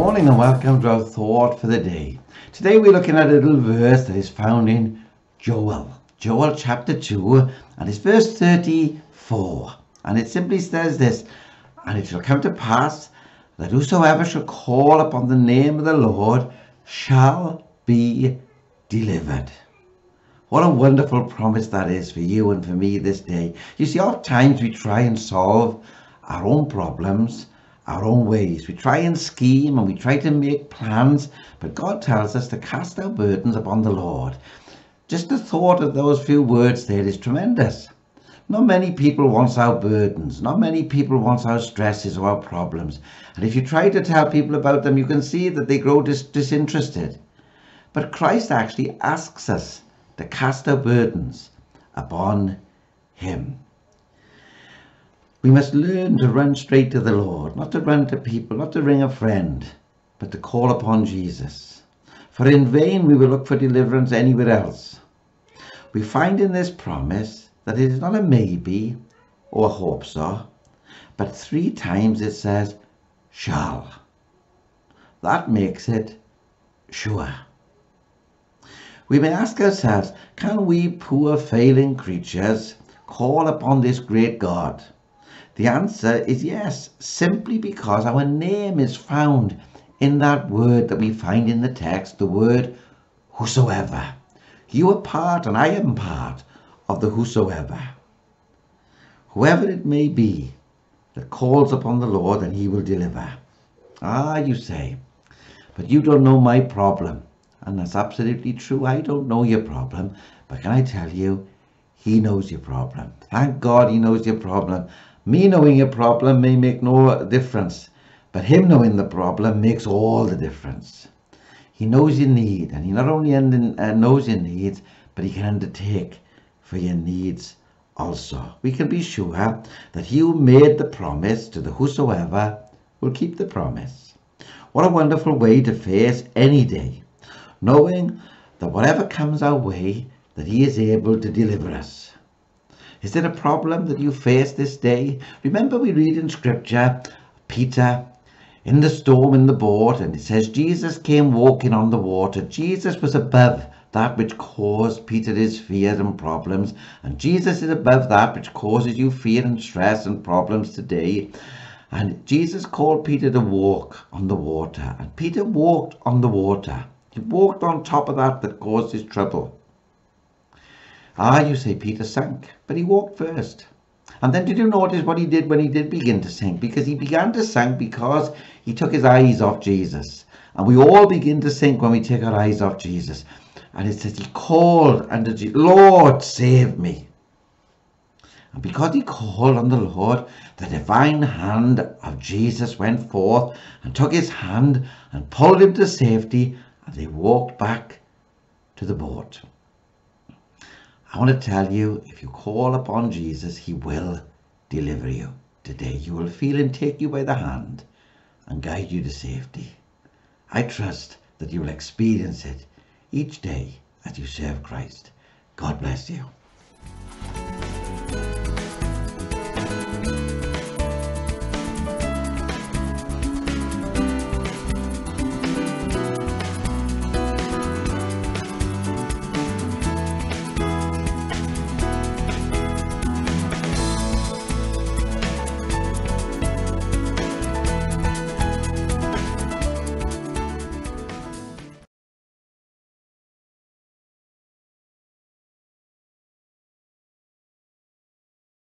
morning and welcome to our thought for the day. Today we're looking at a little verse that is found in Joel chapter 2, and it's verse 34. And it simply says this: "And it shall come to pass that whosoever shall call upon the name of the Lord shall be delivered." What a wonderful promise that is for you and for me this day. You see, oft times we try and solve our own problems our own ways. We try and scheme and we try to make plans, but God tells us to cast our burdens upon the Lord. Just the thought of those few words there is tremendous. Not many people want our burdens. Not many people want our stresses or our problems. And if you try to tell people about them, you can see that they grow disinterested. But Christ actually asks us to cast our burdens upon Him. We must learn to run straight to the Lord, not to run to people, not to ring a friend, but to call upon Jesus. For in vain we will look for deliverance anywhere else. We find in this promise that it is not a maybe or a hope so, but 3 times it says, shall. That makes it sure. We may ask ourselves, can we poor failing creatures call upon this great God? The answer is yes, simply because our name is found in that word that we find in the text, the word whosoever. You are part and I am part of the whosoever. Whoever it may be that calls upon the Lord, and He will deliver. Ah, you say, but you don't know my problem. And that's absolutely true. I don't know your problem, but can I tell you, He knows your problem. Thank God He knows your problem. Me knowing your problem may make no difference, but Him knowing the problem makes all the difference. He knows your need, and He not only knows your needs, but He can undertake for your needs also. We can be sure that He who made the promise to the whosoever will keep the promise. What a wonderful way to face any day, knowing that whatever comes our way, that He is able to deliver us. Is there a problem that you face this day? Remember, we read in Scripture, Peter in the storm in the boat, and it says Jesus came walking on the water. Jesus was above that which caused Peter his fear and problems, and Jesus is above that which causes you fear and stress and problems today. And Jesus called Peter to walk on the water, and Peter walked on the water. He walked on top of that caused his trouble. Ah, you say Peter sank, but he walked first. And then did you notice what he did when he did begin to sink? Because he began to sink because he took his eyes off Jesus. And we all begin to sink when we take our eyes off Jesus. And it says he called unto Jesus, Lord, save me. And because he called on the Lord, the divine hand of Jesus went forth and took his hand and pulled him to safety, and they walked back to the boat. I want to tell you, if you call upon Jesus, He will deliver you. Today you will feel Him take you by the hand and guide you to safety. I trust that you will experience it each day as you serve Christ. God bless you.